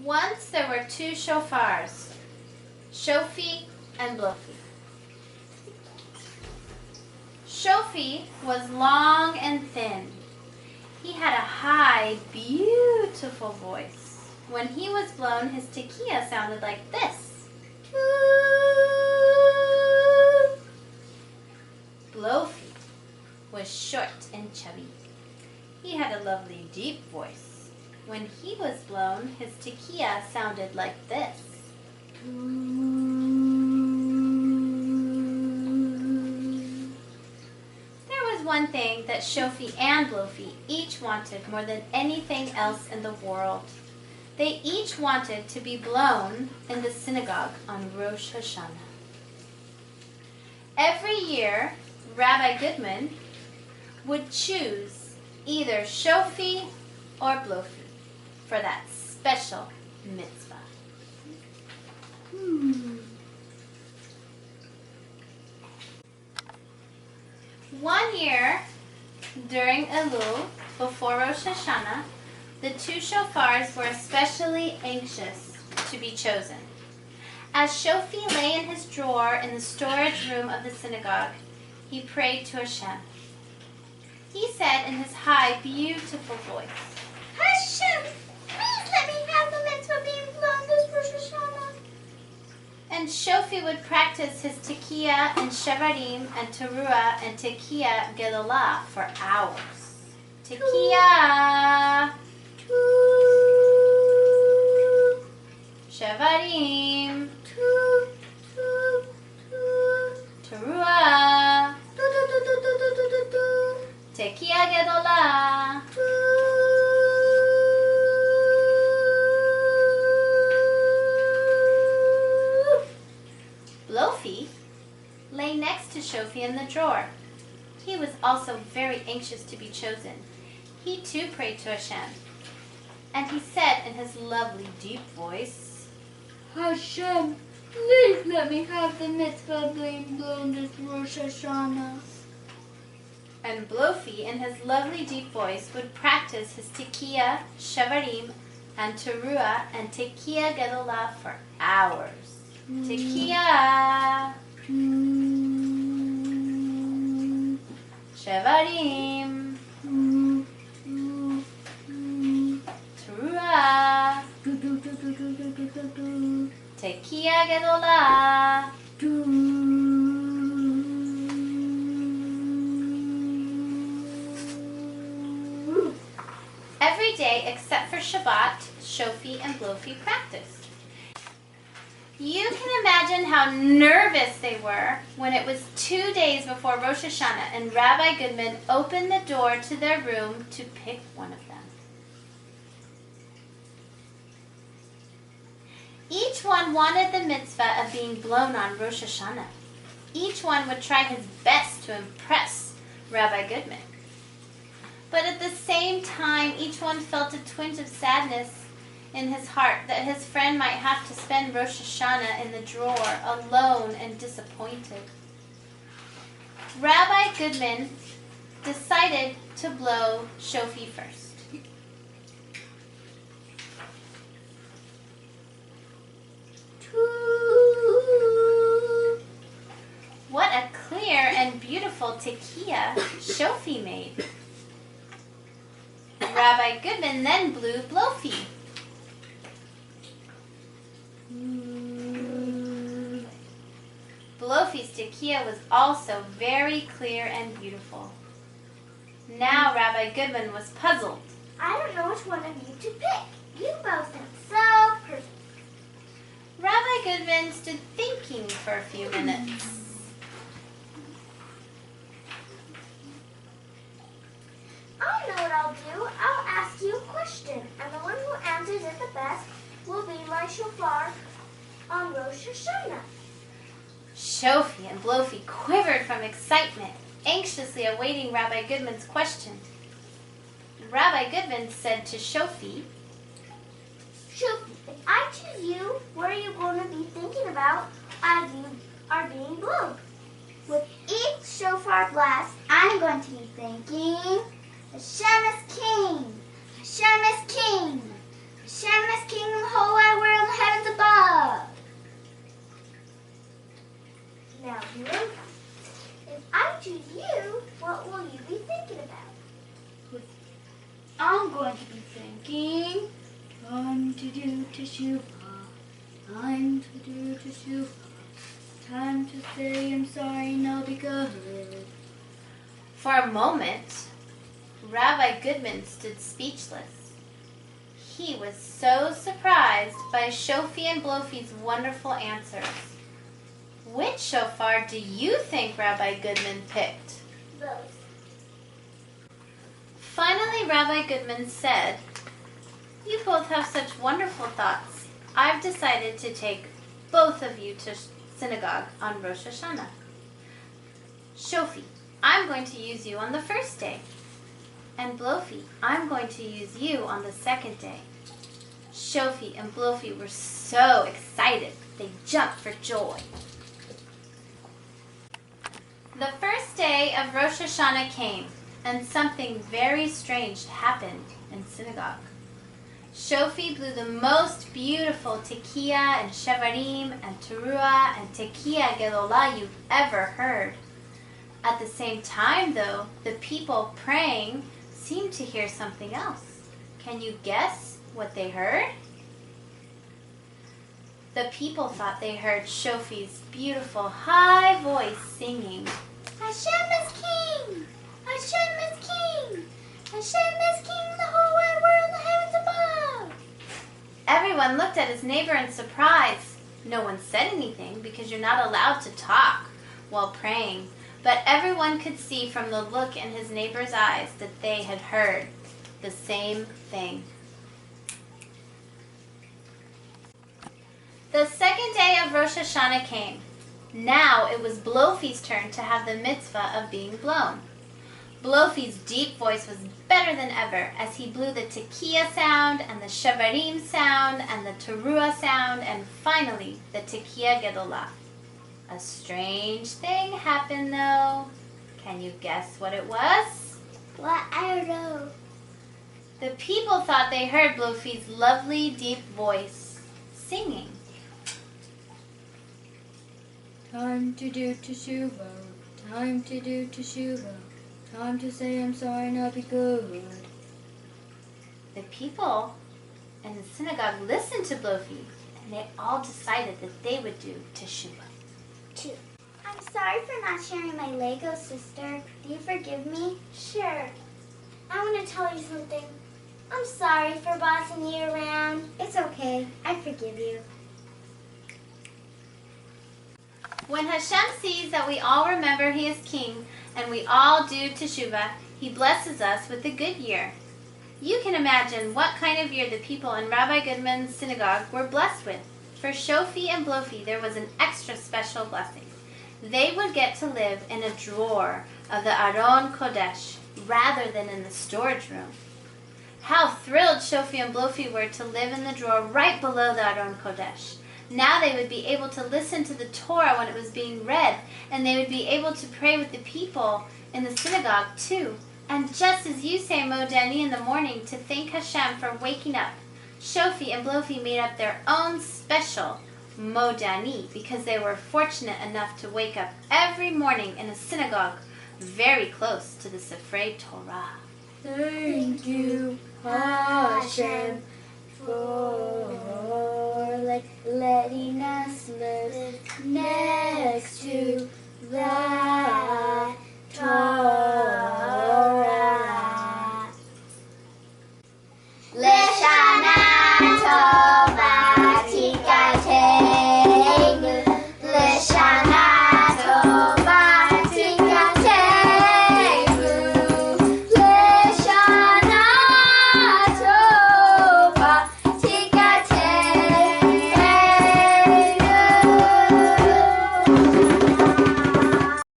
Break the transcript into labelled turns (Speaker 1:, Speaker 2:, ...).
Speaker 1: Once there were two shofars, Shofy and Blowfy. Shofy was long and thin. He had a high, beautiful voice. When he was blown, his tekiah sounded like this. Blowfy was short and chubby. He had a lovely, deep voice. When he was blown, his tekiah sounded like this. One thing that Shofy and Blowfy each wanted more than anything else in the world. They each wanted to be blown in the synagogue on Rosh Hashana. Every year, Rabbi Goodman would choose either Shofy or Blowfy for that special mitzvah. One year, during Elul, before Rosh Hashana, the two shofars were especially anxious to be chosen. As Shofy lay in his drawer in the storage room of the synagogue, he prayed to Hashem. He said in his high, beautiful voice, "Hashem, please let me have the mitzvah being blown this Rosh Hashana." And Shofy would practice his tekiah and shevarim and teruah and tekiah gedolah for hours. Tekiah, shevarim, teruah, tekiah gedolah. Blowfy lay next to Shofy in the drawer. He was also very anxious to be chosen. He too prayed to Hashem. And he said in his lovely deep voice, "Hashem, please let me have the mitzvah being blown this Rosh Hashana." And Blowfy in his lovely deep voice would practice his tekiah, shevarim, and teruah and tekiah gedolah for hours. Tekiah, shevarim, teruah, tekiah gedolah. Every day except for Shabbat, Shofy and Blowfy practiced. You can imagine how nervous they were when it was 2 days before Rosh Hashana and Rabbi Goodman opened the door to their room to pick one of them. Each one wanted the mitzvah of being blown on Rosh Hashana. Each one would try his best to impress Rabbi Goodman. But at the same time, each one felt a twinge of sadness in his heart that his friend might have to spend Rosh Hashana in the drawer alone and disappointed. Rabbi Goodman decided to blow Shofy first. What a clear and beautiful tekiah Shofy made. Rabbi Goodman then blew Blowfy. Blowfy's tekiah was also very clear and beautiful. Now Rabbi Goodman was puzzled.
Speaker 2: I don't know which one of you to pick. You both sound so perfect.
Speaker 1: Rabbi Goodman stood thinking for a few minutes.
Speaker 2: I know what I'll do. I'll ask you a question, and the one who answers it the best will be my shofar on Rosh Hashana.
Speaker 1: Shofy and Blowfy quivered from excitement, anxiously awaiting Rabbi Goodman's question. Rabbi Goodman said to Shofy,
Speaker 2: Shofy, if I choose you, what are you going to be thinking about as you are being blown? With each shofar blast, I'm going to be thinking, Hashem is King, Hashem is King, Hashem is King of the whole to do teshuvah. Time to do teshuvah. Time to say I'm sorry and I'll be good.
Speaker 1: For a moment, Rabbi Goodman stood speechless. He was so surprised by Shofy and Blowfy's wonderful answers. Which shofar do you think Rabbi Goodman picked?
Speaker 2: Both.
Speaker 1: Finally, Rabbi Goodman said, "You both have such wonderful thoughts. I've decided to take both of you to synagogue on Rosh Hashana. Shofy, I'm going to use you on the first day. And Blowfy, I'm going to use you on the second day." Shofy and Blowfy were so excited, they jumped for joy. The first day of Rosh Hashana came, and something very strange happened in synagogue. Shofy blew the most beautiful tekiah and shevarim and teruah and tekiah gedolah you've ever heard. At the same time, though, the people praying seemed to hear something else. Can you guess what they heard? The people thought they heard Shofy's beautiful high voice singing, "Hashem is king! Hashem is king! Hashem is king in the whole wide world, the heavens above!" Everyone looked at his neighbor in surprise. No one said anything because you're not allowed to talk while praying, but everyone could see from the look in his neighbor's eyes that they had heard the same thing. The second day of Rosh Hashana came. Now it was Blowfy's turn to have the mitzvah of being blown. Blowfy's deep voice was better than ever as he blew the tekiah sound and the shevarim sound and the teruah sound and finally the tekiah gedolah. A strange thing happened though. Can you guess what it was?
Speaker 2: What? I don't know.
Speaker 1: The people thought they heard Blowfy's lovely deep voice singing.
Speaker 2: Time to do teshuvah. Time to do teshuvah. Time to say I'm sorry and I'll be good.
Speaker 1: The people in the synagogue listened to Blowfy and they all decided that they would do teshuvah.
Speaker 2: 2. I'm sorry for not sharing my Lego, sister. Do you forgive me? Sure. I want to tell you something. I'm sorry for bossing you around. It's okay. I forgive you.
Speaker 1: When Hashem sees that we all remember He is King and we all do teshuvah, He blesses us with a good year. You can imagine what kind of year the people in Rabbi Goodman's synagogue were blessed with. For Shofy and Blowfy, there was an extra special blessing. They would get to live in a drawer of the Aron Kodesh rather than in the storage room. How thrilled Shofy and Blowfy were to live in the drawer right below the Aron Kodesh. Now they would be able to listen to the Torah when it was being read, and they would be able to pray with the people in the synagogue too. And just as you say Modani in the morning to thank Hashem for waking up, Shofy and Blowfy made up their own special Modani because they were fortunate enough to wake up every morning in a synagogue very close to the Sefrei Torah.
Speaker 2: Thank you, Hashem, for letting us live next to the